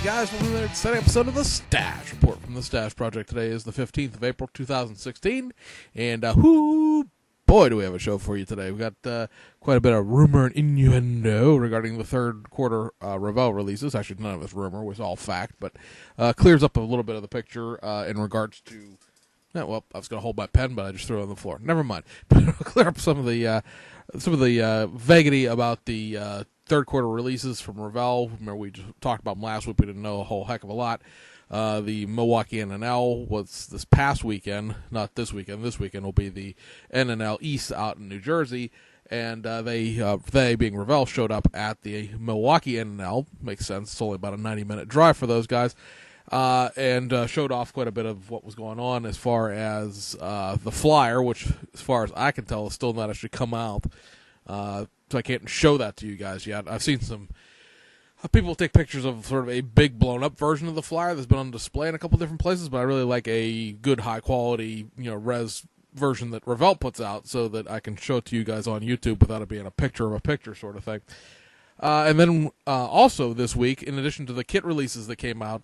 guys, welcome to the exciting episode of the Stash Report from the Stash Project. Today is the 15th of April, 2016, and boy, do we have a show for you today. We've got quite a bit of rumor and innuendo regarding the third quarter Revell releases. Actually, none of it's rumor, it was all fact, but clears up a little bit of the picture in regards to... well, I was going to hold my pen, but I just threw it on the floor. Never mind. But it'll clear up some of the vaguity about the third quarter releases from Revell. Remember, we just talked about them last week. We didn't know a whole heck of a lot. The Milwaukee NNL was this past weekend, not this weekend. This weekend will be the NNL East out in New Jersey. And they being Revell, showed up at the Milwaukee NNL. Makes sense. It's only about a 90-minute drive for those guys. And showed off quite a bit of what was going on as far as the flyer, which, as far as I can tell, has still not actually come out. So I can't show that to you guys yet. I've seen some people take pictures of sort of a big blown-up version of the flyer that's been on display in a couple different places, but I really like a good, high-quality, res version that Revell puts out so that I can show it to you guys on YouTube without it being a picture of a picture sort of thing. And then also this week, in addition to the kit releases that came out,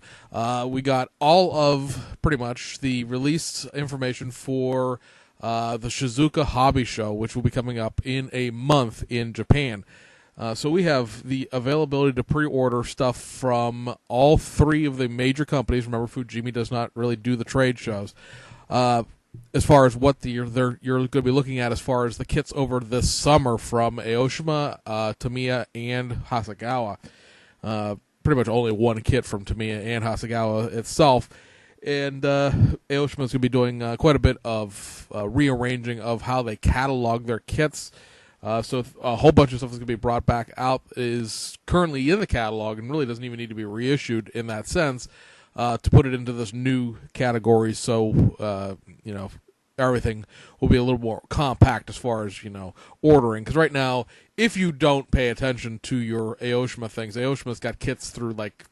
we got all of pretty much the release information for the Shizouka Hobby Show, which will be coming up in a month in Japan. So we have the availability to pre-order stuff from all three of the major companies. Remember, Fujimi does not really do the trade shows. As far as what you're going to be looking at as far as the kits over this summer from Aoshima, Tamiya, and Hasegawa. Pretty much only one kit from Tamiya and Hasegawa itself. And Aoshima is going to be doing quite a bit of rearranging of how they catalog their kits. So a whole bunch of stuff is going to be brought back out, is currently in the catalog, and really doesn't even need to be reissued in that sense. To put it into this new category, so everything will be a little more compact as far as ordering. Because right now, if you don't pay attention to your Aoshima things, Aoshima's got kits through like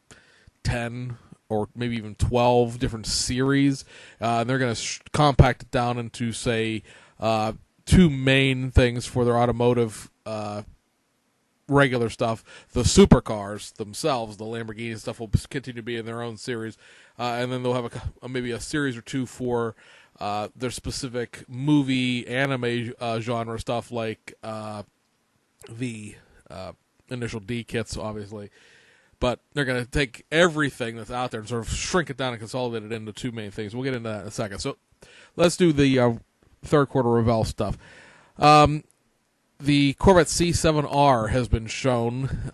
10 or maybe even 12 different series, and they're going to compact it down into, say, two main things for their automotive regular stuff. The supercars themselves, the Lamborghini stuff, will continue to be in their own series, and then they'll have maybe a series or two for their specific movie, anime genre stuff, like the initial D kits, obviously. But they're going to take everything that's out there and sort of shrink it down and consolidate it into two main things. We'll get into that in a second. So let's do the third quarter Revell stuff. The Corvette C7R has been shown.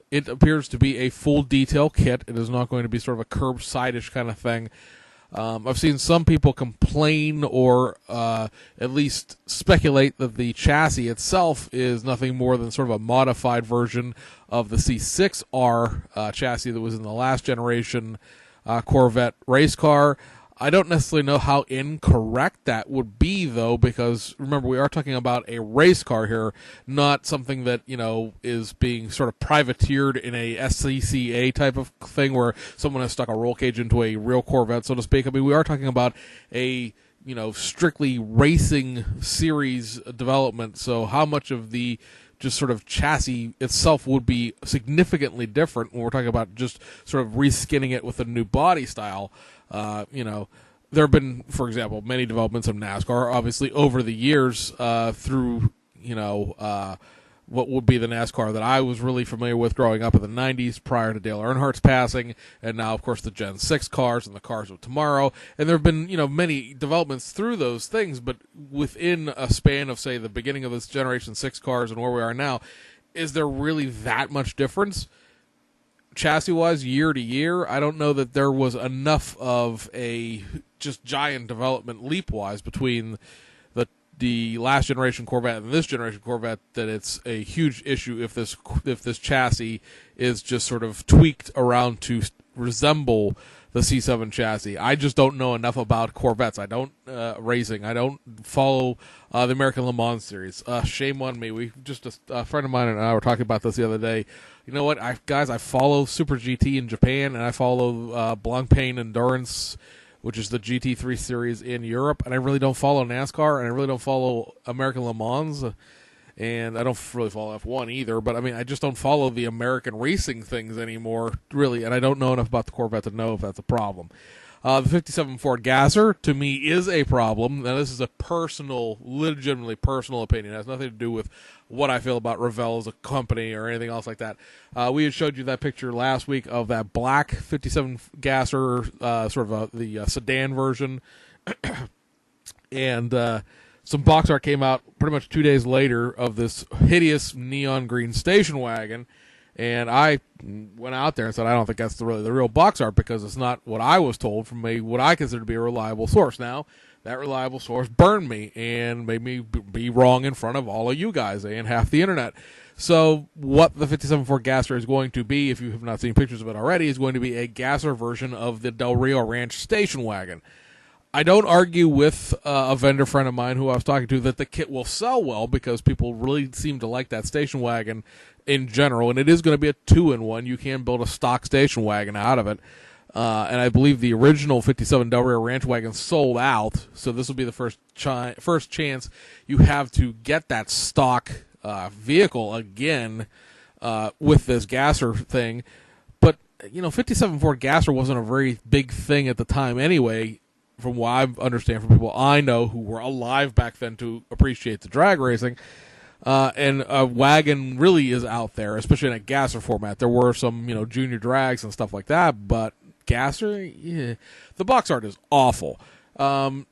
It appears to be a full detail kit. It is not going to be sort of a curbside-ish kind of thing. I've seen some people complain or at least speculate that the chassis itself is nothing more than sort of a modified version of the C6R chassis that was in the last generation Corvette race car. I don't necessarily know how incorrect that would be, though, because, remember, we are talking about a race car here, not something that, is being sort of privateered in a SCCA type of thing where someone has stuck a roll cage into a real Corvette, so to speak. I mean, we are talking about a, strictly racing series development, so how much of the just sort of chassis itself would be significantly different when we're talking about just sort of reskinning it with a new body style. There have been, for example, many developments of NASCAR, obviously, over the years through, what would be the NASCAR that I was really familiar with growing up in the 90s prior to Dale Earnhardt's passing, and now, of course, the Gen 6 cars and the cars of tomorrow. And there have been, many developments through those things, but within a span of, say, the beginning of this Generation 6 cars and where we are now, is there really that much difference? Chassis-wise, year to year, I don't know that there was enough of a just giant development leap-wise between the last generation Corvette and this generation Corvette that it's a huge issue if this chassis is just sort of tweaked around to resemble the C7 chassis. I just don't know enough about Corvettes. I don't racing. I don't follow the American Le Mans series. Shame on me. A friend of mine and I were talking about this the other day. You know what, I follow Super GT in Japan, and I follow Blancpain Endurance, which is the GT3 series in Europe, and I really don't follow NASCAR, and I really don't follow American Le Mans. and I don't really follow F1 either, but I mean, I just don't follow the American racing things anymore, really, and I don't know enough about the Corvette to know if that's a problem. The 57 Ford Gasser, to me, is a problem. Now, this is a legitimately personal opinion. It has nothing to do with what I feel about Revell as a company or anything else like that. We had showed you that picture last week of that black 57 Gasser, sort of the sedan version. And some box art came out pretty much 2 days later of this hideous neon green station wagon. And I went out there and said, I don't think that's really the real box art because it's not what I was told from what I consider to be a reliable source. Now, that reliable source burned me and made me be wrong in front of all of you guys and half the internet. So what the 57 Ford Gasser is going to be, if you have not seen pictures of it already, is going to be a Gasser version of the Del Rio Ranch station wagon. I don't argue with a vendor friend of mine who I was talking to that the kit will sell well because people really seem to like that station wagon in general, and it is going to be a 2-in-1. You can build a stock station wagon out of it, and I believe the original 57 Del Rio Ranch wagon sold out, so this will be the first chance you have to get that stock vehicle again with this Gasser thing. But, 57 Ford Gasser wasn't a very big thing at the time anyway, from what I understand from people I know who were alive back then to appreciate the drag racing. And a wagon really is out there, especially in a Gasser format. There were some, junior drags and stuff like that, but Gasser, yeah, the box art is awful. And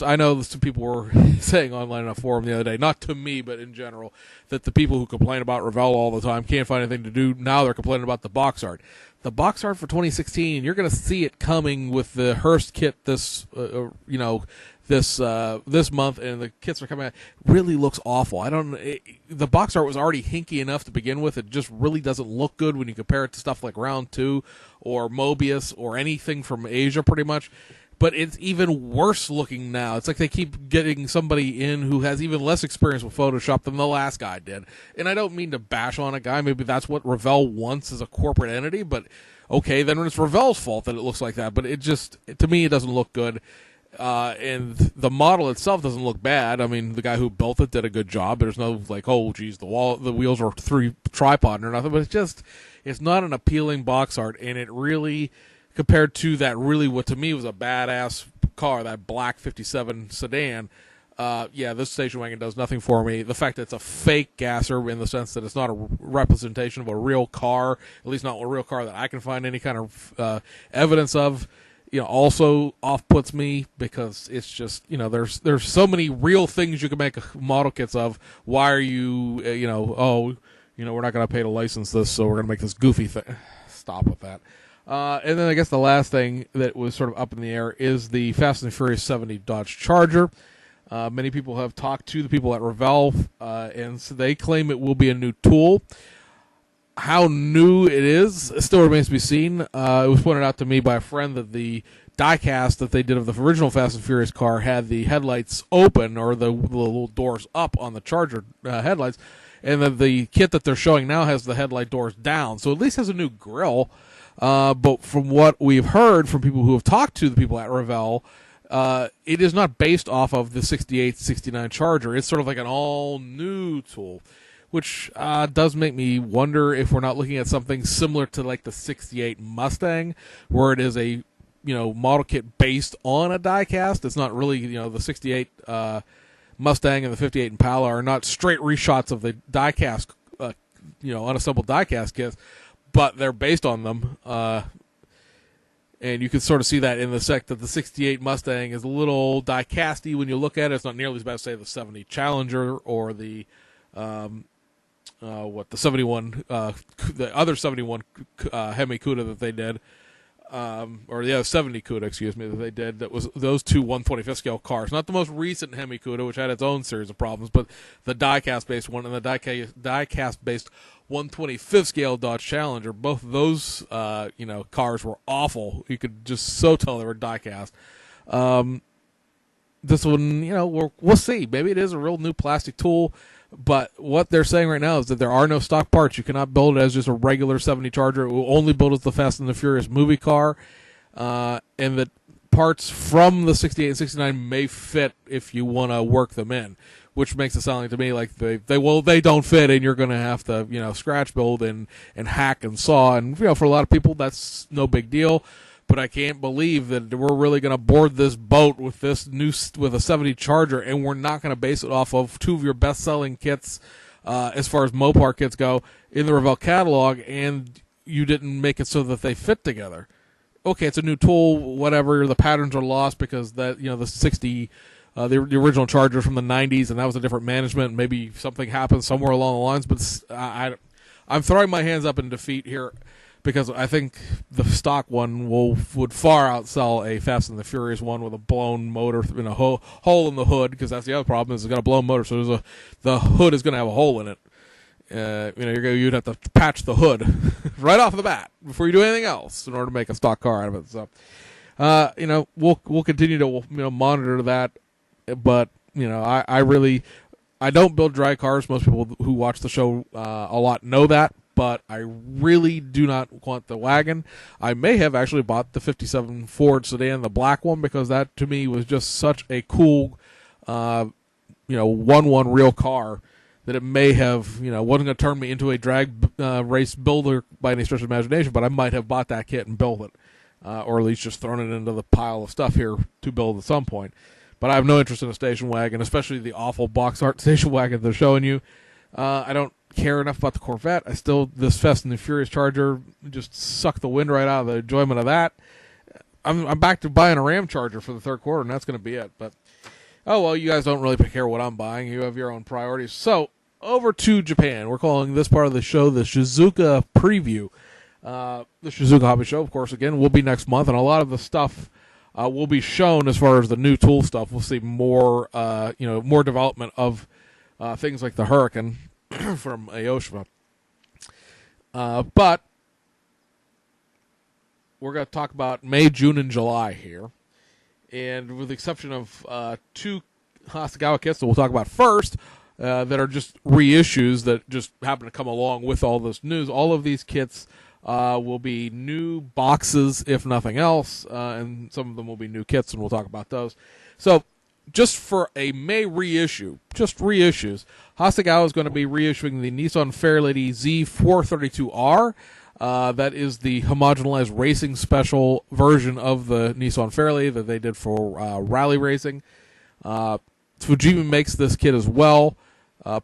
I know some people were saying online on a forum the other day, not to me, but in general, that the people who complain about Revell all the time can't find anything to do. Now they're complaining about the box art. The box art for 2016, you're going to see it coming with the Hearst kit this month, and the kits are coming out. Really looks awful. The box art was already hinky enough to begin with. It just really doesn't look good when you compare it to stuff like Round 2 or Mobius or anything from Asia, pretty much. But it's even worse looking now. It's like they keep getting somebody in who has even less experience with Photoshop than the last guy did. And I don't mean to bash on a guy. Maybe that's what Revell wants as a corporate entity. But, okay, then it's Revell's fault that it looks like that. But to me, it doesn't look good. And the model itself doesn't look bad. I mean, the guy who built it did a good job. There's no, the wheels are 3 tripod or nothing. But it's not an appealing box art. And it really, compared to that really what to me was a badass car, that black 57 sedan, this station wagon does nothing for me. The fact that it's a fake Gasser in the sense that it's not a representation of a real car, at least not a real car that I can find any kind of evidence of, also off-puts me because it's just, there's so many real things you can make model kits of. Why are you, we're not going to pay to license this, so we're going to make this goofy thing. Stop with that. And then I guess the last thing that was sort of up in the air is the Fast and Furious 70 Dodge Charger. Many people have talked to the people at Revell, and so they claim it will be a new tool. How new it is still remains to be seen. It was pointed out to me by a friend that the diecast that they did of the original Fast and Furious car had the headlights open, or the little doors up on the Charger headlights, and then the kit that they're showing now has the headlight doors down, so at least has a new grille. But from what we've heard from people who have talked to the people at Revell, it is not based off of the 68, 69 Charger. It's sort of like an all-new tool, which does make me wonder if we're not looking at something similar to like the 68 Mustang, where it is a model kit based on a diecast. It's not really, the 68 Mustang and the 58 Impala are not straight reshots of the diecast, unassembled diecast kits, but they're based on them. And you can sort of see that in the fact that the 68 Mustang is a little die-casty when you look at it. It's not nearly as bad as, say, the 70 Challenger or the 71, the other 71 Hemi Cuda that they did, or the other 70 Cuda, excuse me, that they did. That was those two 125th scale cars. Not the most recent Hemi Cuda, which had its own series of problems, but the die-cast-based one and the die-cast-based 125th scale Dodge Challenger. Both of those, cars were awful. You could just so tell they were die-cast. This one, we'll see. Maybe it is a real new plastic tool, but what they're saying right now is that there are no stock parts. You cannot build it as just a regular 70 Charger. It will only build as the Fast and the Furious movie car, and that parts from the 68 and 69 may fit if you want to work them in, which makes it sound like to me like they don't fit, and you're going to have to scratch build and hack and saw, and for a lot of people that's no big deal. But I can't believe that we're really going to board this boat with with a 70 Charger, and we're not going to base it off of two of your best-selling kits as far as Mopar kits go in the Revell catalog, and you didn't make it so that they fit together. Okay, it's a new tool, whatever. The patterns are lost because that the 60, the original Charger from the 90s, and that was a different management. Maybe something happened somewhere along the lines, but I'm throwing my hands up in defeat here, because I think the stock one would far outsell a Fast and the Furious one with a blown motor in a hole in the hood, because that's the other problem, is it's got a blown motor, so the hood is going to have a hole in it. You'd have to patch the hood right off the bat before you do anything else in order to make a stock car out of it. So, we'll continue to monitor that, but I don't build dry cars. Most people who watch the show a lot know that. But I really do not want the wagon. I may have actually bought the 57 Ford sedan, the black one, because that to me was just such a cool, 1-1 real car that it may have, wasn't going to turn me into a drag race builder by any stretch of imagination, but I might have bought that kit and built it, or at least just thrown it into the pile of stuff here to build at some point. But I have no interest in a station wagon, especially the awful box art station wagon they're showing you. I don't care enough about the Corvette. This Fast and the Furious Charger just sucked the wind right out of the enjoyment of that. I'm back to buying a Ram Charger for the third quarter, and that's going to be it. But you guys don't really care what I'm buying. You have your own priorities. So over to Japan. We're calling this part of the show the Shizouka Preview. The Shizouka Hobby Show, of course, again, will be next month, and a lot of the stuff will be shown as far as the new tool stuff. We'll see more, more development of things like the Hurricane from Aoshima. But we're going to talk about May, June, and July here. And with the exception of two Hasegawa kits that we'll talk about first, that are just reissues that just happen to come along with all this news, all of these kits will be new boxes, if nothing else, and some of them will be new kits, and we'll talk about those. So, just for a May reissue, just reissues, Hasegawa is going to be reissuing the Nissan Fairlady Z432R. That is the homogenized racing special version of the Nissan Fairlady that they did for rally racing. Fujimi makes this kit as well.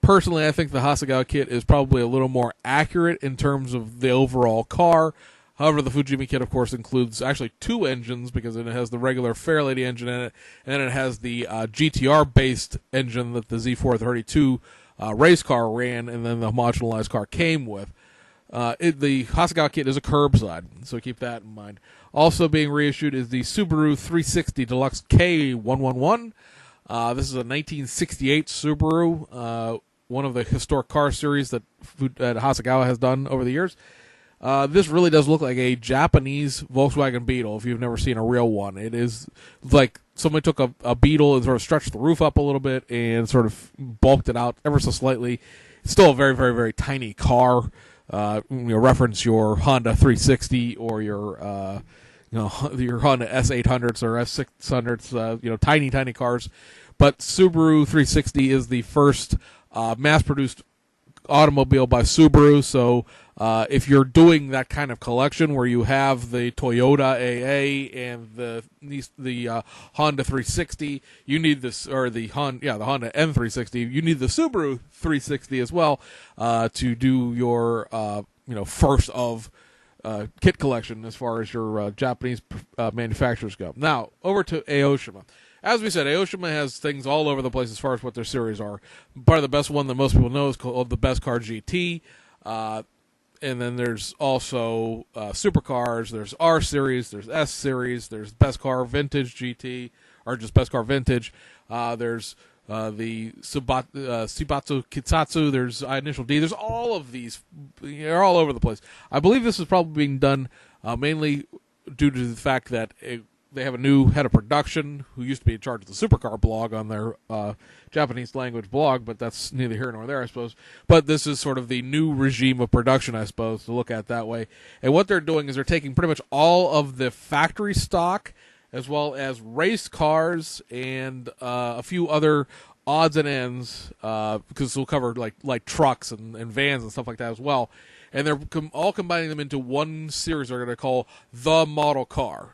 Personally, I think the Hasegawa kit is probably a little more accurate in terms of the overall car. However, the Fujimi kit, of course, includes actually two engines, because it has the regular Fairlady engine in it, and then it has the GTR-based engine that the Z432 race car ran, and then the homogenized car came with. The Hasegawa kit is a curbside, so keep that in mind. Also being reissued is the Subaru 360 Deluxe K111. This is a 1968 Subaru, one of the historic car series that Hasegawa has done over the years. This really does look like a Japanese Volkswagen Beetle, if you've never seen a real one. It is like somebody took a Beetle and sort of stretched the roof up a little bit and sort of bulked it out ever so slightly. It's still a very, very, very tiny car. Reference your Honda 360 or your Honda S800s or S600s, tiny, tiny cars. But Subaru 360 is the first mass-produced automobile by Subaru, so if you're doing that kind of collection where you have the Toyota AA and the Honda 360, you need this, or the Honda M360, you need the Subaru 360 as well to do your first of kit collection as far as your Japanese manufacturers go. Now over to Aoshima. As we said, Aoshima has things all over the place as far as what their series are. Part of the best one that most people know is called the Best Car GT. And then there's also supercars. There's R Series. There's S Series. There's Best Car Vintage GT, or just Best Car Vintage. There's the Shibatsu Kitsatsu. There's Initial D. There's all of these. They're all over the place. I believe this is probably being done mainly due to the fact that they have a new head of production who used to be in charge of the Supercar blog on their Japanese language blog, but that's neither here nor there, I suppose. But this is sort of the new regime of production, I suppose, to look at that way. And what they're doing is they're taking pretty much all of the factory stock as well as race cars and a few other odds and ends, because we'll cover like trucks and vans and stuff like that as well. And they're all combining them into one series they're going to call the model car.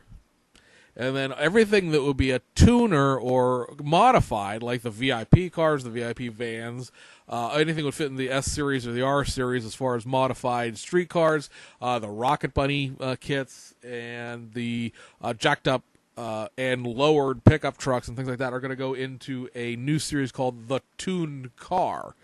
And then everything that would be a tuner or modified, like the VIP cars, the VIP vans, anything would fit in the S series or the R series as far as modified street cars, the Rocket Bunny kits, and the jacked up and lowered pickup trucks and things like that are going to go into a new series called the Tuned Car.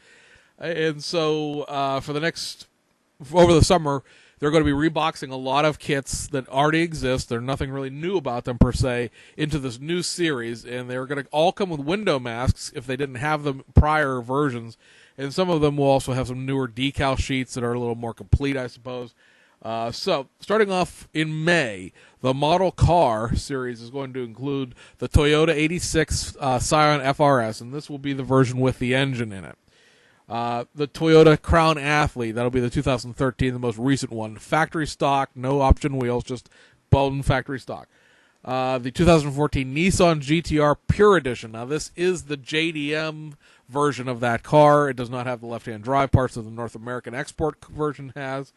And so over the summer, they're going to be reboxing a lot of kits that already exist. There's nothing really new about them per se into this new series, and they're going to all come with window masks if they didn't have them prior versions. And some of them will also have some newer decal sheets that are a little more complete, I suppose. So, starting off in May, the model car series is going to include the Toyota 86 Scion FRS, and this will be the version with the engine in it. The Toyota Crown Athlete, that'll be the 2013, the most recent one. Factory stock, no option wheels, just bone factory stock. The 2014 Nissan GTR Pure Edition. Now, this is the JDM version of that car. It does not have the left-hand drive parts that the North American export version has.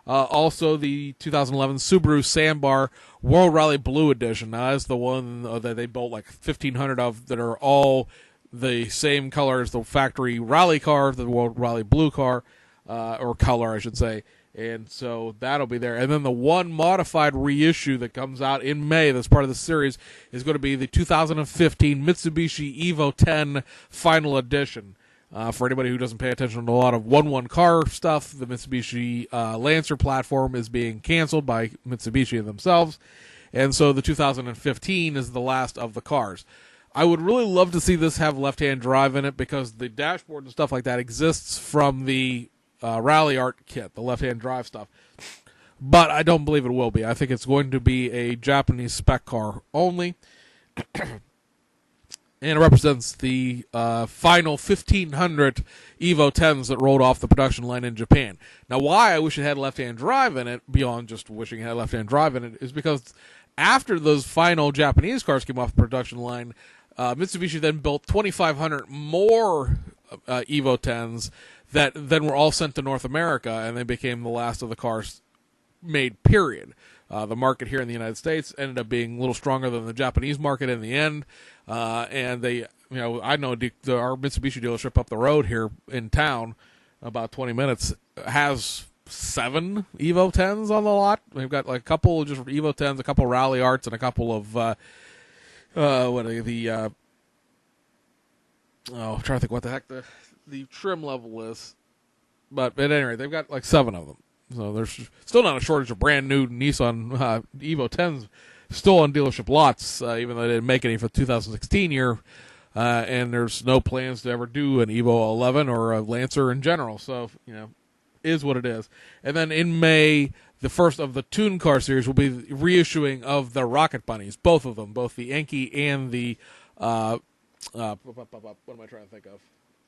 Also, the 2011 Subaru Sandbar World Rally Blue Edition. Now, that's the one that they built like 1,500 of that are all the same color as the factory rally car, the World Rally Blue car, or color, I should say. And so that'll be there. And then the one modified reissue that comes out in May that's part of the series is going to be the 2015 Mitsubishi Evo 10 Final Edition. For anybody who doesn't pay attention to a lot of 1-1 car stuff, the Mitsubishi Lancer platform is being canceled by Mitsubishi themselves. And so the 2015 is the last of the cars. I would really love to see this have left-hand drive in it because the dashboard and stuff like that exists from the Rally Art kit, the left-hand drive stuff. But I don't believe it will be. I think it's going to be a Japanese spec car only. And it represents the final 1,500 Evo 10s that rolled off the production line in Japan. Now, why I wish it had left-hand drive in it, beyond just wishing it had left-hand drive in it, is because after those final Japanese cars came off the production line, Mitsubishi then built 2,500 more Evo 10s that then were all sent to North America, and they became the last of the cars made, period. The market here in the United States ended up being a little stronger than the Japanese market in the end, and they, I know our Mitsubishi dealership up the road here in town, about 20 minutes, has 7 Evo 10s on the lot. We've got like a couple just Evo 10s, a couple Rally Arts, and a couple of I'm trying to think what the heck the trim level is. But at any rate, they've got like 7 of them. So there's still not a shortage of brand new Nissan Evo 10s still on dealership lots, even though they didn't make any for the 2016 year. And there's no plans to ever do an Evo 11 or a Lancer in general. So, is what it is. And then in May, the first of the Tune Car series will be the reissuing of the Rocket Bunnies, both of them, both the Enki and the what am I trying to think of?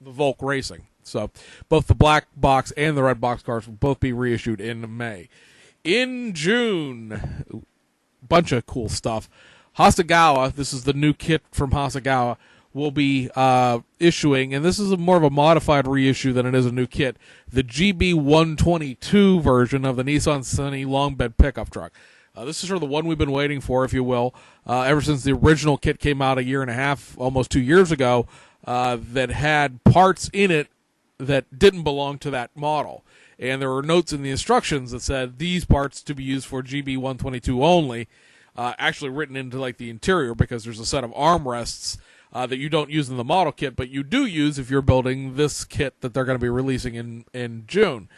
The Volk Racing. So both the black box and the red box cars will both be reissued in May. In June, bunch of cool stuff. Hasegawa, this is the new kit from Hasegawa, will be issuing, and this is more of a modified reissue than it is a new kit, the GB122 version of the Nissan Sunny long bed pickup truck. This is sort of the one we've been waiting for, if you will, ever since the original kit came out a year and a half, almost 2 years ago, that had parts in it that didn't belong to that model. And there were notes in the instructions that said these parts to be used for GB122 only, actually written into like the interior, because there's a set of armrests that you don't use in the model kit, but you do use if you're building this kit that they're going to be releasing in June.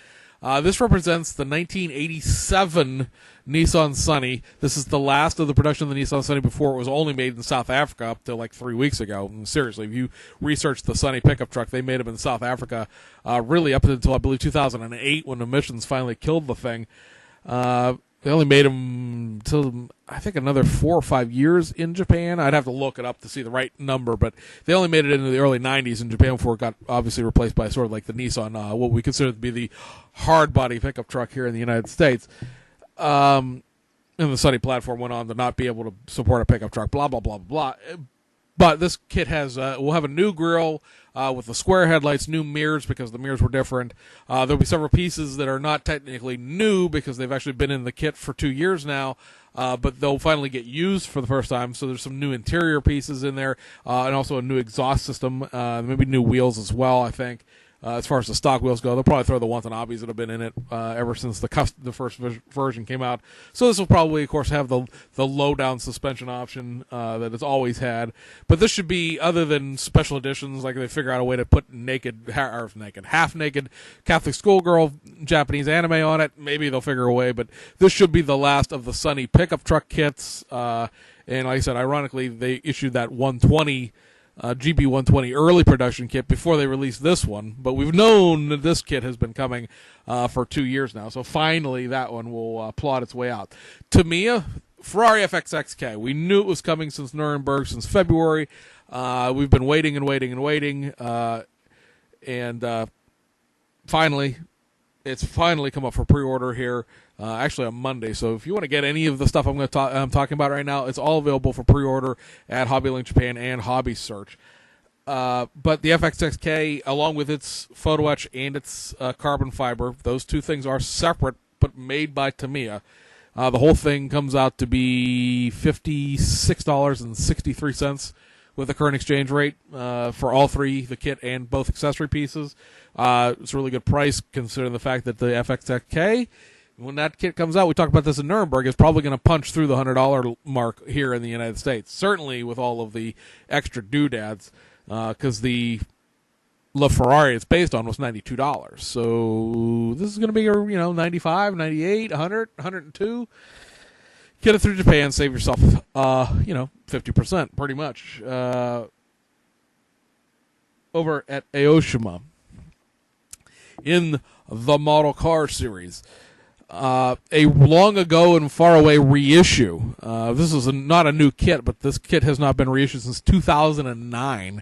This represents the 1987 Nissan Sunny. This is the last of the production of the Nissan Sunny before it was only made in South Africa up to like 3 weeks ago. And seriously, if you research the Sunny pickup truck, they made them in South Africa really up until, I believe, 2008 when emissions finally killed the thing. They only made them until, I think, another 4 or 5 years in Japan. I'd have to look it up to see the right number, but they only made it into the early 90s in Japan before it got obviously replaced by sort of like the Nissan, what we consider to be the hard body pickup truck here in the United States. And the Sunny platform went on to not be able to support a pickup truck, blah, blah, blah, blah. But this kit has will have a new grille with the square headlights, new mirrors because the mirrors were different. There'll be several pieces that are not technically new because they've actually been in the kit for 2 years now, but they'll finally get used for the first time. So there's some new interior pieces in there, and also a new exhaust system, maybe new wheels as well, I think. As far as the stock wheels go, they'll probably throw the Watanabes that have been in it ever since the first version came out. So this will probably, of course, have the low-down suspension option that it's always had. But this should be, other than special editions, like they figure out a way to put half-naked Catholic schoolgirl Japanese anime on it, maybe they'll figure a way. But this should be the last of the Sunny pickup truck kits. And like I said, ironically, they issued that 120 GB120 early production kit before they released this one, but we've known that this kit has been coming for 2 years now, so finally that one will plot its way out. Tamiya, Ferrari FXXK. We knew it was coming since Nuremberg, since February. We've been waiting and waiting and waiting, and finally, it's finally come up for pre-order here. Actually on Monday. So if you want to get any of the stuff I'm talking about right now, it's all available for pre-order at HobbyLink Japan and Hobby Search. But the FXXK, along with its photo etch and its carbon fiber, those two things are separate but made by Tamiya. The whole thing comes out to be $56.63 with the current exchange rate for all three, the kit and both accessory pieces. It's a really good price considering the fact that the FXXK, when that kit comes out, we talked about this in Nuremberg, is probably going to punch through the $100 mark here in the United States. Certainly with all of the extra doodads, because the LaFerrari it's based on was $92. So this is going to be, $95, $98, $100, $102. Get it through Japan, save yourself, 50% pretty much. Over at Aoshima in the model car series. A long ago and far away reissue. This is not a new kit, but this kit has not been reissued since 2009.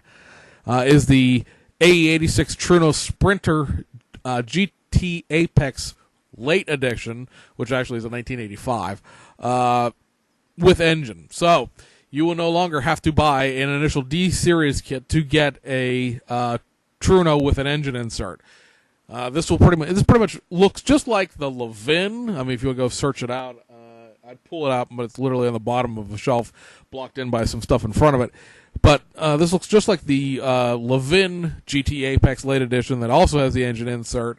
Is the AE86 Truno Sprinter GT Apex Late Edition, which actually is a 1985, with engine. So you will no longer have to buy an initial D series kit to get a Truno with an engine insert. This pretty much looks just like the Levin. I mean, if you'll go search it out, I'd pull it out, but it's literally on the bottom of a shelf, blocked in by some stuff in front of it. But this looks just like the Levin GT Apex Late Edition that also has the engine insert.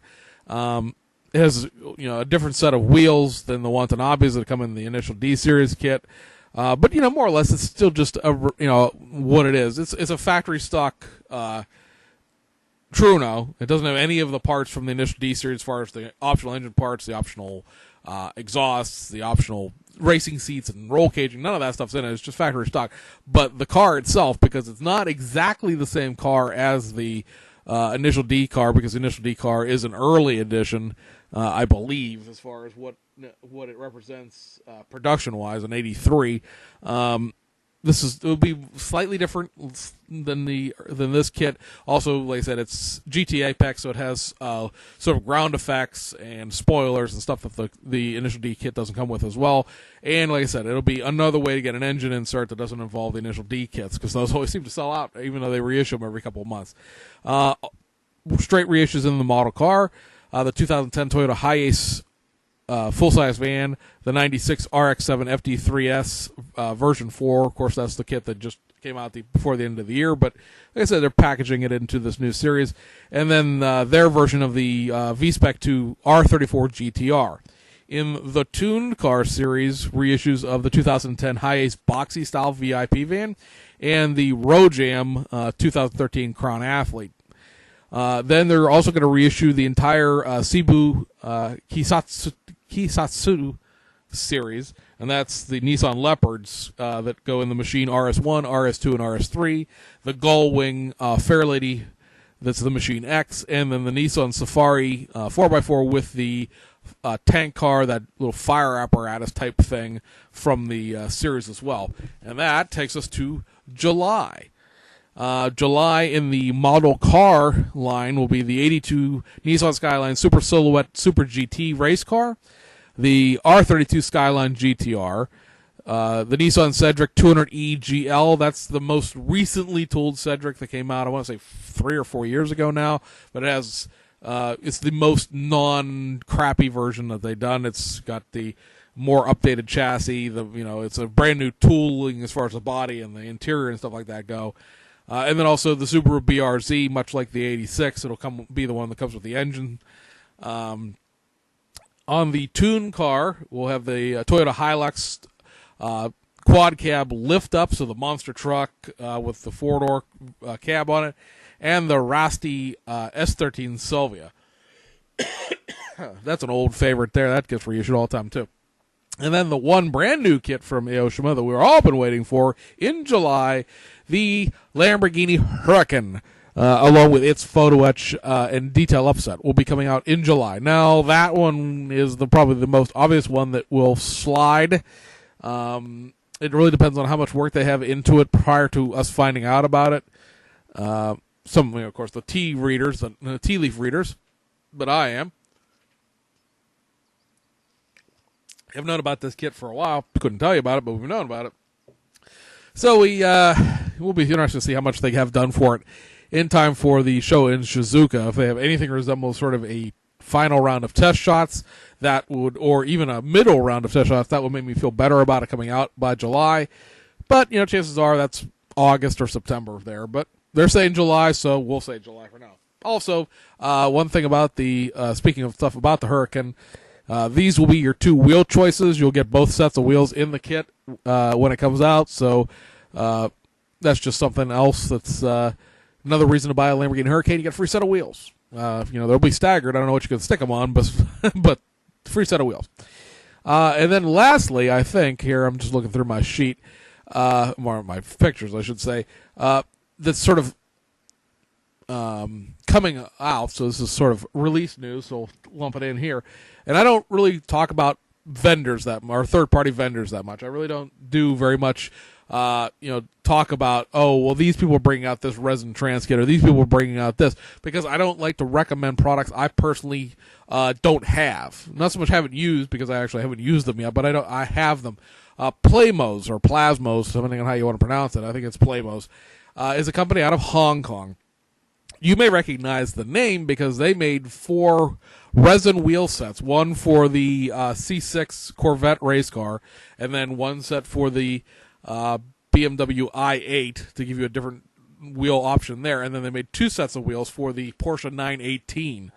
It has a different set of wheels than the Watanabes that come in the initial D series kit. But more or less, it's still just what it is. It's a factory stock Truno. It doesn't have any of the parts from the initial D series as far as the optional engine parts, the optional exhausts, the optional racing seats and roll caging. None of that stuff's in it. It's just factory stock. But the car itself, because it's not exactly the same car as the initial D car, because the initial D car is an early edition, I believe, as far as what it represents production-wise in ¡83. It'll be slightly different than this kit. Also, like I said, it's GT Apex, so it has sort of ground effects and spoilers and stuff that the initial D kit doesn't come with as well. And like I said, it'll be another way to get an engine insert that doesn't involve the initial D kits, because those always seem to sell out, even though they reissue them every couple of months. Straight reissues in the model car. The 2010 Toyota Hiace full-size van, the 96 RX-7 FD3S version 4. Of course, that's the kit that just came out before the end of the year. But like I said, they're packaging it into this new series. And then their version of the V-Spec 2 R34 GTR. In the tuned car series, reissues of the 2010 Hiace Boxy style VIP van and the Rojam 2013 Crown Athlete. Then they're also going to reissue the entire Cebu Kisatsu series, and that's the Nissan Leopards that go in the Machine RS1, RS2, and RS3, the Gullwing Fairlady that's the Machine X, and then the Nissan Safari 4x4 with the tank car, that little fire apparatus type thing from the series as well. And that takes us to July. July in the model car line will be the 82 Nissan Skyline Super Silhouette Super GT race car, the R32 Skyline GTR, The Nissan Cedric 200e GL, that's the most recently tooled Cedric that came out, I want to say 3 or 4 years ago now, but it has, it's the most non-crappy version that they've done. It's got the more updated chassis, it's a brand new tooling as far as the body and the interior and stuff like that go. And then also the Subaru BRZ, much like the 86, it'll be the one that comes with the engine. On the Tune car, we'll have the Toyota Hilux quad cab lift up, so the monster truck with the 4-door cab on it, and the Rasti S13 Sylvia. That's an old favorite there. That gets reissued all the time too. And then the one brand new kit from Aoshima that we've all been waiting for in July, the Lamborghini Huracan, along with its photo etch and detail upset, will be coming out in July. Now, that one is probably the most obvious one that will slide. It really depends on how much work they have into it prior to us finding out about it. Some, of course, the tea leaf readers, but I am. I've known about this kit for a while. Couldn't tell you about it, but we've known about it. So we'll be interested to see how much they have done for it in time for the show in Shizuoka. If they have anything resemble sort of a final round of test shots, or even a middle round of test shots, that would make me feel better about it coming out by July. But, chances are that's August or September there. But they're saying July, so we'll say July for now. Also, one thing about speaking of stuff about the Huracan, these will be your 2 wheel choices. You'll get both sets of wheels in the kit when it comes out. So that's just something else that's another reason to buy a Lamborghini Huracan. You get a free set of wheels. They'll be staggered. I don't know what you can stick them on, but free set of wheels. And then lastly, I think, here I'm just looking through my sheet, more of my pictures, I should say, that's sort of coming out. So this is sort of release news, so we'll lump it in here. And I don't really talk about vendors or third-party vendors that much. I really don't do very much, talk about, these people are bringing out this resin trans kit, or these people are bringing out this, because I don't like to recommend products I personally don't have. Not so much haven't used, because I actually haven't used them yet, but I have them. Playmos, or Plasmos, depending on how you want to pronounce it, I think it's Playmos, is a company out of Hong Kong. You may recognize the name because they made 4 resin wheel sets, one for the C6 Corvette race car, and then one set for the BMW i8 to give you a different wheel option there, and then they made 2 sets of wheels for the Porsche 918.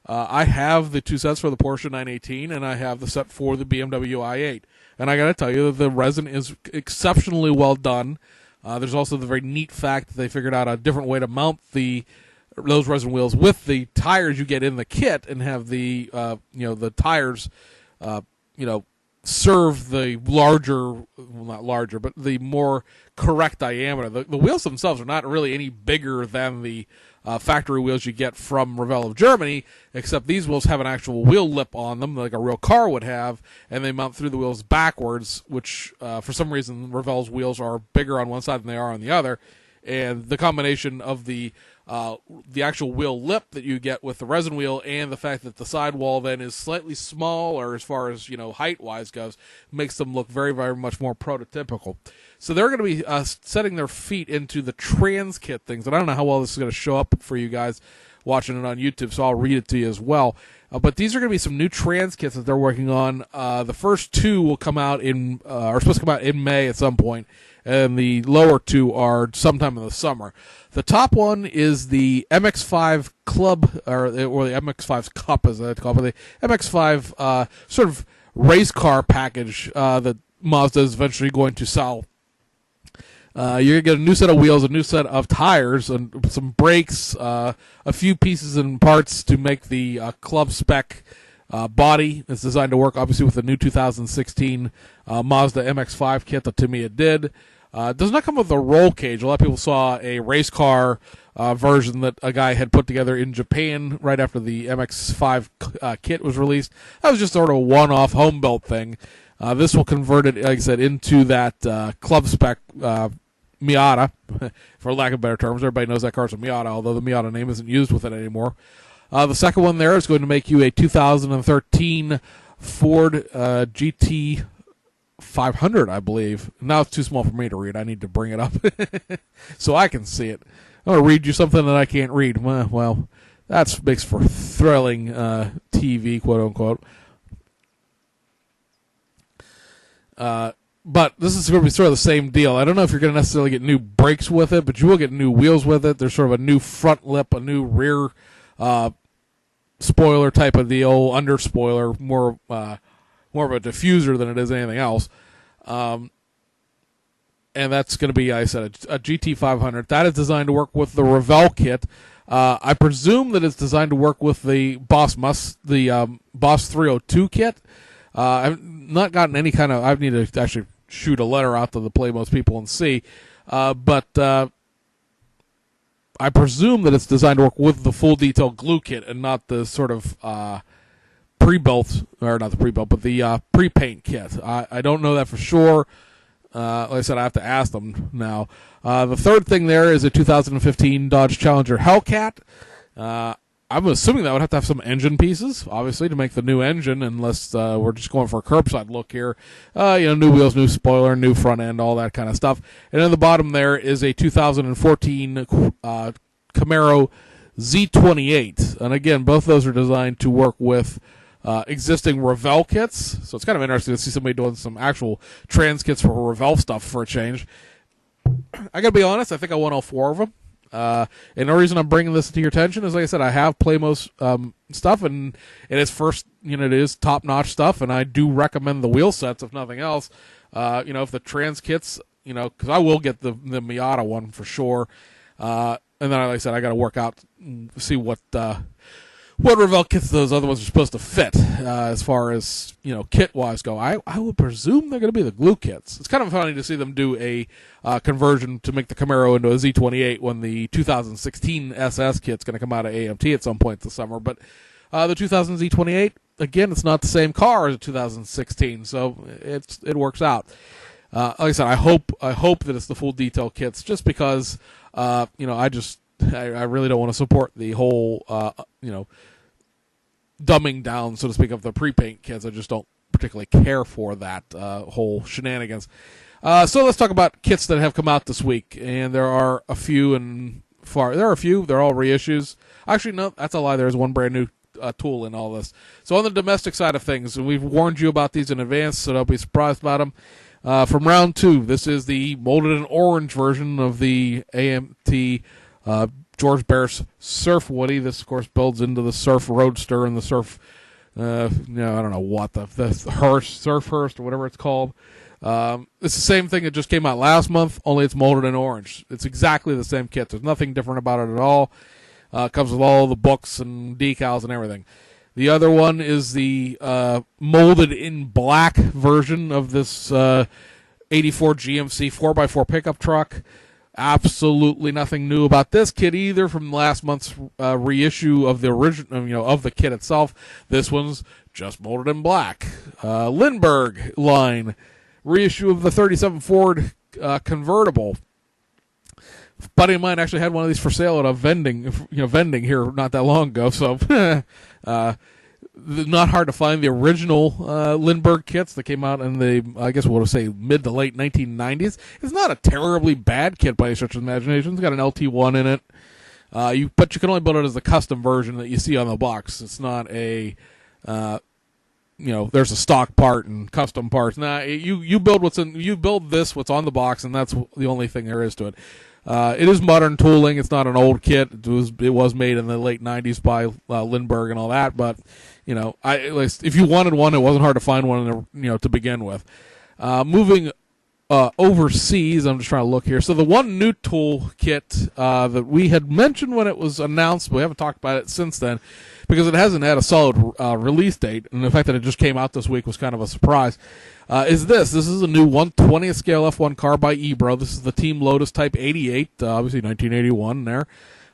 I have the 2 sets for the Porsche 918, and I have the set for the BMW i8. And I got to tell you, the resin is exceptionally well done. There's also the very neat fact that they figured out a different way to mount those resin wheels with the tires you get in the kit, and have the the tires serve the not larger, but the more correct diameter. The wheels themselves are not really any bigger than the factory wheels you get from Revell of Germany, except these wheels have an actual wheel lip on them, like a real car would have, and they mount through the wheels backwards, which for some reason Revell's wheels are bigger on one side than they are on the other. And the combination of the actual wheel lip that you get with the resin wheel, and the fact that the sidewall then is slightly smaller as far as height-wise goes, makes them look very, very much more prototypical. So they're going to be setting their feet into the trans kit things, and I don't know how well this is going to show up for you guys watching it on YouTube, so I'll read it to you as well. But these are going to be some new trans kits that they're working on. The first 2 will come out are supposed to come out in May at some point, and the lower 2 are sometime in the summer. The top one is the MX-5 Club, or the MX-5 Cup, as they call it, the MX-5 sort of race car package that Mazda is eventually going to sell. You're going to get a new set of wheels, a new set of tires, and some brakes, a few pieces and parts to make the club spec body. It's designed to work, obviously, with the new 2016 Mazda MX-5 kit that Tamiya did. It does not come with a roll cage. A lot of people saw a race car version that a guy had put together in Japan right after the MX-5 kit was released. That was just sort of a one-off home-built thing. This will convert it, like I said, into that club spec Miata, for lack of better terms. Everybody knows that car's a Miata, although the Miata name isn't used with it anymore. The second one there is going to make you a 2013 Ford GT 500, I believe. Now it's too small for me to read. I need to bring it up so I can see it. I'm going to read you something that I can't read. Well, that makes for thrilling TV, quote unquote. But this is going to be sort of the same deal. I don't know if you're going to necessarily get new brakes with it, but you will get new wheels with it. There's sort of a new front lip, a new rear spoiler type of deal, under spoiler, more of a diffuser than it is anything else. And that's going to be, I said, a GT500. That is designed to work with the Revell kit. I presume that it's designed to work with the Boss 302 kit. I've not gotten any kind of. I need to actually shoot a letter out to the Playmos people and see. But I presume that it's designed to work with the full detail glue kit and not the sort of pre-built, or not the pre-built, but the pre-paint kit. I don't know that for sure. Like I said, I have to ask them now. The third thing there is a 2015 Dodge Challenger Hellcat. I'm assuming that would have to have some engine pieces, obviously, to make the new engine, unless we're just going for a curbside look here. New wheels, new spoiler, new front end, all that kind of stuff. And in the bottom there is a 2014 Camaro Z28. And again, both those are designed to work with existing Revell kits. So it's kind of interesting to see somebody doing some actual trans kits for Revell stuff for a change. I got to be honest, I think I want all four of them. And the reason I'm bringing this to your attention is, like I said, I have Playmos stuff, and it is it is top-notch stuff, and I do recommend the wheel sets, if nothing else. If the trans kits, because I will get the Miata one for sure. And then, like I said, I got to work out, see what Revell kits those other ones are supposed to fit, as far as, kit-wise go. I would presume they're going to be the glue kits. It's kind of funny to see them do a conversion to make the Camaro into a Z28 when the 2016 SS kit's going to come out of AMT at some point this summer. But the 2000 Z28, again, it's not the same car as the 2016, so it works out. Like I said, I hope that it's the full detail kits, just because, I really don't want to support the whole, dumbing down, so to speak, of the pre-paint kits. I just don't particularly care for that whole shenanigans. So let's talk about kits that have come out this week, and there are a few, they're all reissues. Actually, no, that's a lie. There's one brand new tool in all this. So on the domestic side of things, and we've warned you about these in advance, so don't be surprised about them. From round two, this is the molded in orange version of the AMT George Bear's Surf Woody. This, of course, builds into the Surf Roadster and the Surf, I don't know what, the Surf Hearst, or whatever it's called. It's the same thing that just came out last month, only it's molded in orange. It's exactly the same kit. There's nothing different about it at all. It comes with all the books and decals and everything. The other one is the molded in black version of this 84 GMC 4x4 pickup truck. Absolutely nothing new about this kit either from last month's reissue of the original, of the kit itself. This one's just molded in black. Lindbergh line reissue of the 37 Ford convertible. A buddy of mine actually had one of these for sale at a vending here not that long ago. So, not hard to find the original Lindbergh kits that came out in the, I guess we'll say, mid to late 1990s. It's not a terribly bad kit by any stretch of the imagination. It's got an LT1 in it. But you can only build it as the custom version that you see on the box. It's not a, there's a stock part and custom parts. Nah, you build what's on the box, and that's the only thing there is to it. It is modern tooling. It's not an old kit. It was made in the late 90s by Lindbergh and all that. But if you wanted one, it wasn't hard to find one. To begin with. Moving overseas, I'm just trying to look here. So the one new tool kit that we had mentioned when it was announced, but we haven't talked about it since then, because it hasn't had a solid release date, and the fact that it just came out this week was kind of a surprise. Is this? This is a new 1/20th scale F1 car by Ebro. This is the Team Lotus Type 88, obviously 1981 there.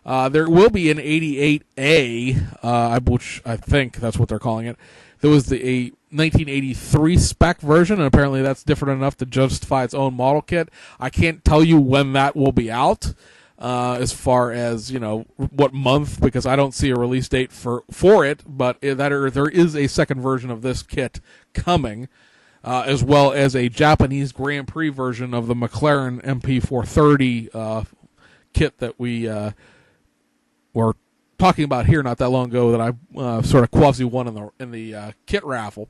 There will be an 88A, which I think that's what they're calling it. There was a 1983 spec version, and apparently that's different enough to justify its own model kit. I can't tell you when that will be out, as far as, what month, because I don't see a release date for it, but there is a second version of this kit coming. as well as a Japanese Grand Prix version of the McLaren MP430 kit that we were talking about here not that long ago that I sort of quasi won in the kit raffle.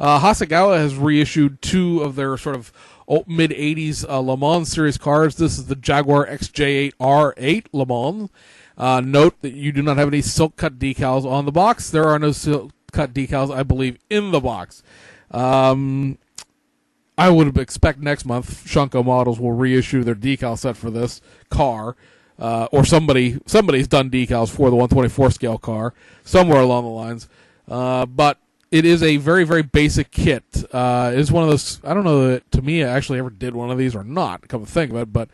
Hasegawa has reissued two of their sort of mid-'80s Le Mans Series cars. This is the Jaguar XJ8 R8 Le Mans. Note that you do not have any silk-cut decals on the box. There are no silk-cut decals, I believe, in the box. I would expect next month Shunko Models will reissue their decal set for this car. Or somebody's done decals for the 124 scale car somewhere along the lines. But it is a very, very basic kit. It is one of those, I don't know that Tamiya actually ever did one of these or not, come to think of it, but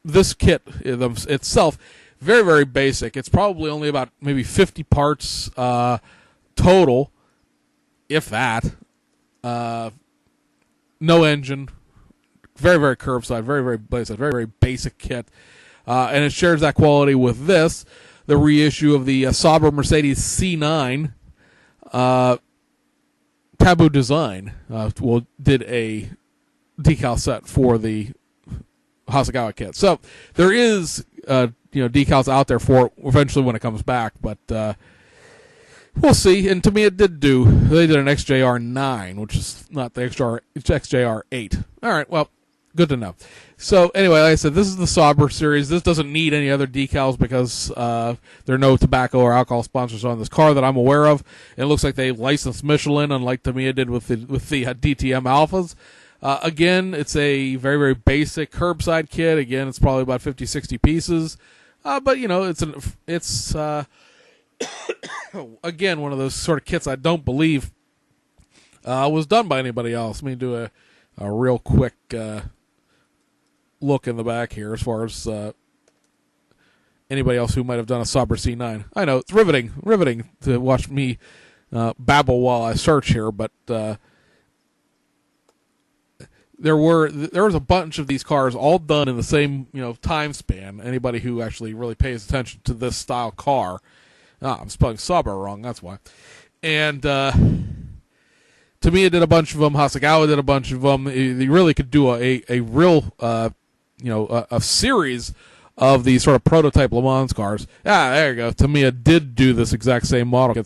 this kit itself, very, very basic. It's probably only about maybe 50 parts total, if that. No engine. Very, very curbside, very, very basic, very, very basic kit. And it shares that quality with this, the reissue of the Sauber Mercedes C9 Taboo Design. Did a decal set for the Hasegawa kit. So there is, decals out there for it eventually when it comes back, but we'll see. And to me, they did an XJR9, which is not the XJR8. All right, well, good to know. So anyway, like I said, this is the Sauber series. This doesn't need any other decals because there are no tobacco or alcohol sponsors on this car that I'm aware of. It looks like they licensed Michelin, unlike Tamiya did with the DTM Alphas. Again, it's a very, very basic curbside kit. Again, it's probably about 50, 60 pieces. But it's again, one of those sort of kits I don't believe was done by anybody else. Let me do a real quick look in the back here as far as anybody else who might have done a Sauber C9. I know, it's riveting to watch me babble while I search here, but there was a bunch of these cars all done in the same time span. Anybody who actually really pays attention to this style car. I'm spelling Sauber wrong, that's why. And Tamiya did a bunch of them. Hasegawa did a bunch of them. They really could do a real, a series of these sort of prototype Le Mans cars. There you go. Tamiya did do this exact same model.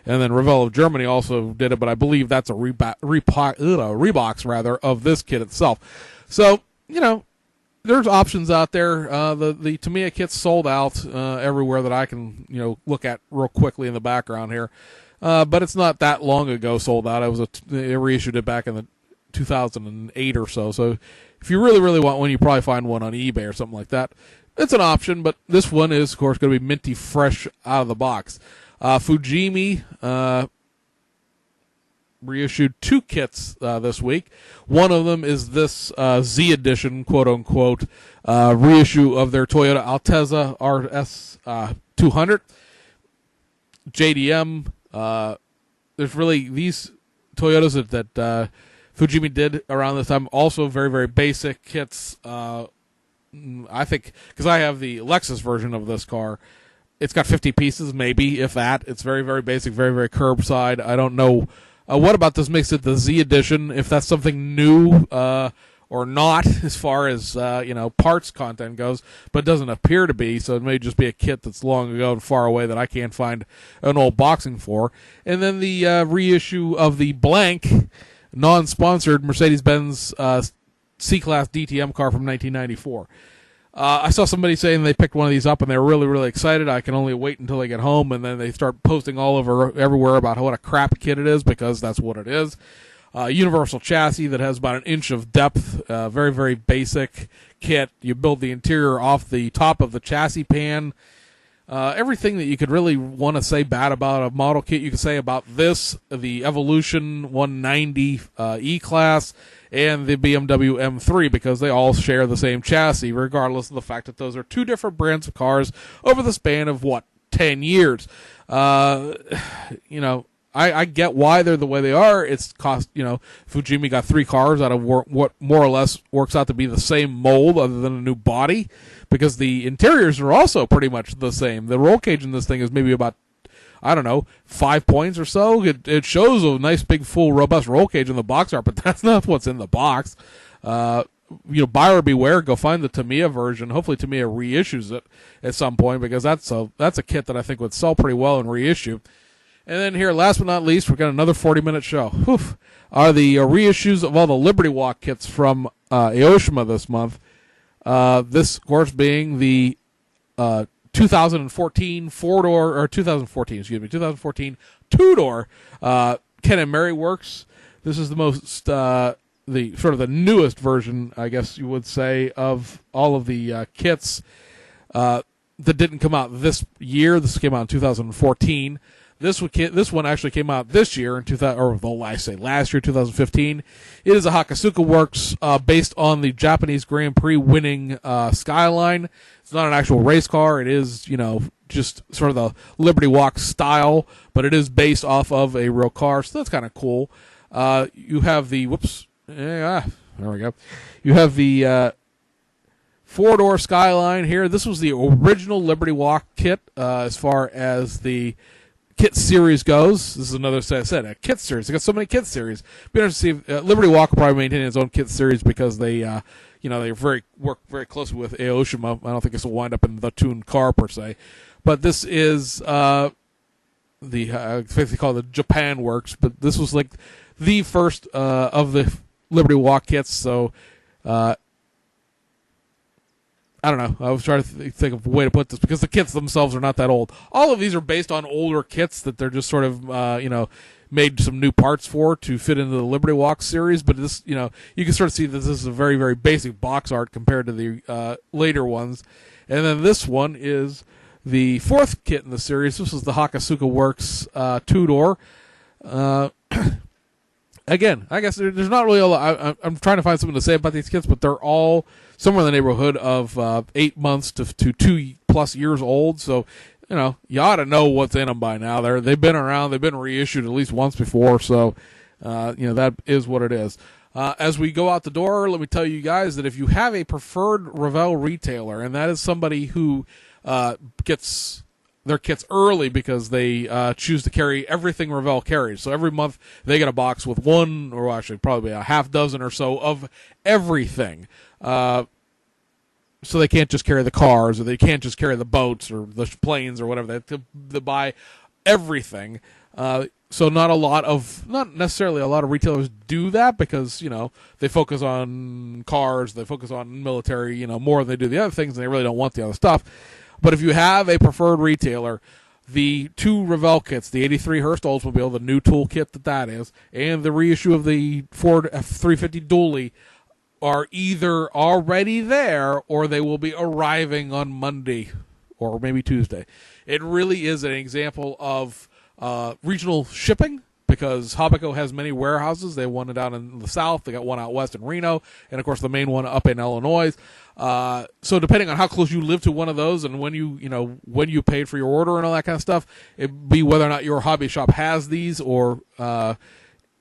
And then Revell of Germany also did it, but I believe that's a Reeboks, rather, of this kit itself. So, there's options out there. The Tamiya kit's sold out everywhere that I can, look at real quickly in the background here. But it's not that long ago sold out. They reissued it back in the 2008 or so. So if you really, really want one, you probably find one on eBay or something like that. It's an option, but this one is, of course, going to be minty fresh out of the box. Fujimi reissued two kits this week. One of them is this Z edition, quote unquote, reissue of their Toyota Altezza RS 200. JDM. There's really these Toyotas that Fujimi did around this time. Also very, very basic kits. I think because I have the Lexus version of this car. It's got 50 pieces, maybe, if that. It's very, very basic, very, very curbside. I don't know what about this makes it the Z edition, if that's something new or not as far as parts content goes, but it doesn't appear to be, so it may just be a kit that's long ago and far away that I can't find an old boxing for. And then the reissue of the blank, non-sponsored Mercedes-Benz C-Class DTM car from 1994. I saw somebody saying they picked one of these up and they were really, really excited. I can only wait until they get home, and then they start posting all over everywhere about what a crap kit it is, because that's what it is. Universal chassis that has about an inch of depth, very, very basic kit. You build the interior off the top of the chassis pan. Everything that you could really want to say bad about a model kit, you could say about this, the Evolution 190 E-Class, and the BMW M3, because they all share the same chassis, regardless of the fact that those are two different brands of cars over the span of, 10 years. I get why they're the way they are. It's cost, Fujimi got three cars out of what more or less works out to be the same mold other than a new body, because the interiors are also pretty much the same. The roll cage in this thing is maybe about, I don't know, 5 points or so. It shows a nice big full robust roll cage in the box art, but that's not what's in the box. Buyer beware. Go find the Tamiya version. Hopefully Tamiya reissues it at some point, because that's a kit that I think would sell pretty well in reissue. And then here, last but not least, we've got another 40-minute show. Are the reissues of all the Liberty Walk kits from Aoshima this month. This, of course, being the 2014 four-door, or 2014 two-door Ken and Mary Works. This is the most, the newest version, I guess you would say, of all of the kits that didn't come out this year. This came out in 2014. This one actually came out this year in last year, 2015. It is a Hakasuka Works based on the Japanese Grand Prix winning Skyline. It's not an actual race car. It is, just sort of the Liberty Walk style, but it is based off of a real car, so that's kind of cool. You have the there we go. You have the four-door Skyline here. This was the original Liberty Walk kit as far as the kit series goes. This is another, as I said, a kit series. They got so many kit series. Be interested to see if Liberty Walk will probably maintain its own kit series, because they, they work very closely with Aoshima. I don't think this will wind up in the tuned car per se, but this is I think they call it the Japan Works. But this was like the first of the Liberty Walk kits. So I don't know. I was trying to think of a way to put this, because the kits themselves are not that old. All of these are based on older kits that they're just sort of, made some new parts for to fit into the Liberty Walk series. But this, you can sort of see that this is a very, very basic box art compared to the later ones. And then this one is the fourth kit in the series. This is the Hakasuka Works two-door. Again, I guess there's not really a lot. I'm trying to find something to say about these kits, but they're all somewhere in the neighborhood of 8 months to 2+ years old. So, you ought to know what's in them by now. They've been around. They've been reissued at least once before. So, that is what it is. As we go out the door, let me tell you guys that if you have a preferred Revell retailer, and that is somebody who gets their kits early because they choose to carry everything Revell carries. So every month they get a box with one, or actually probably a half dozen or so of everything. So they can't just carry the cars, or they can't just carry the boats or the planes or whatever. They have to buy everything. So not necessarily a lot of retailers do that, because, they focus on cars, they focus on military, more than they do the other things, and they really don't want the other stuff. But if you have a preferred retailer, the two Revell kits, the 83 Hearst Oldsmobile, the new toolkit that is, and the reissue of the Ford F350 Dually are either already there, or they will be arriving on Monday or maybe Tuesday. It really is an example of regional shipping, because Hobbico has many warehouses. They have one down in the south, they got one out west in Reno, and of course the main one up in Illinois. So depending on how close you live to one of those, and when you paid for your order and all that kind of stuff, it'd be whether or not your hobby shop has these, or whether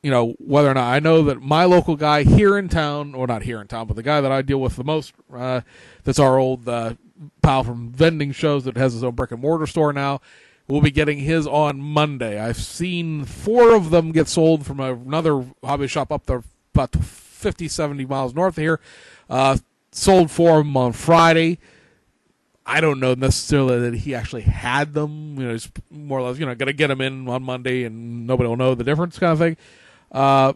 or not. I know that my local guy here in town, or not here in town, but the guy that I deal with the most, that's our old pal from vending shows that has his own brick and mortar store now, will be getting his on Monday. I've seen 4 of them get sold from another hobby shop up there about 50, 70 miles north of here. Sold 4 of them on Friday. I don't know necessarily that he actually had them. He's more or less, going to get them in on Monday, and nobody will know the difference, kind of thing. And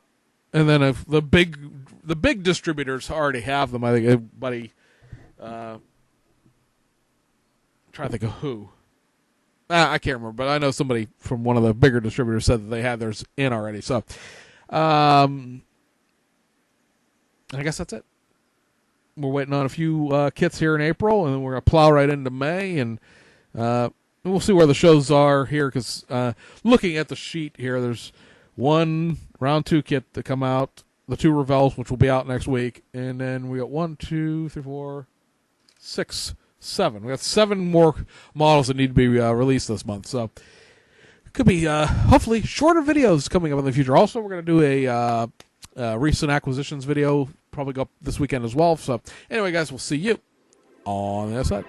then if the big distributors already have them, I think everybody. Trying to think of who. I can't remember, but I know somebody from one of the bigger distributors said that they had theirs in already. So, I guess that's it. We're waiting on a few kits here in April, and then we're going to plow right into May, and we'll see where the shows are here, because looking at the sheet here, there's one round 2 kit to come out, the 2 Revells, which will be out next week, and then we got 1, 2, 3, 4, 6, 7. We got 7 more models that need to be released this month. So it could be hopefully shorter videos coming up in the future. Also, we're going to do a recent acquisitions video, probably go up this weekend as well. So anyway, guys, we'll see you on the other side.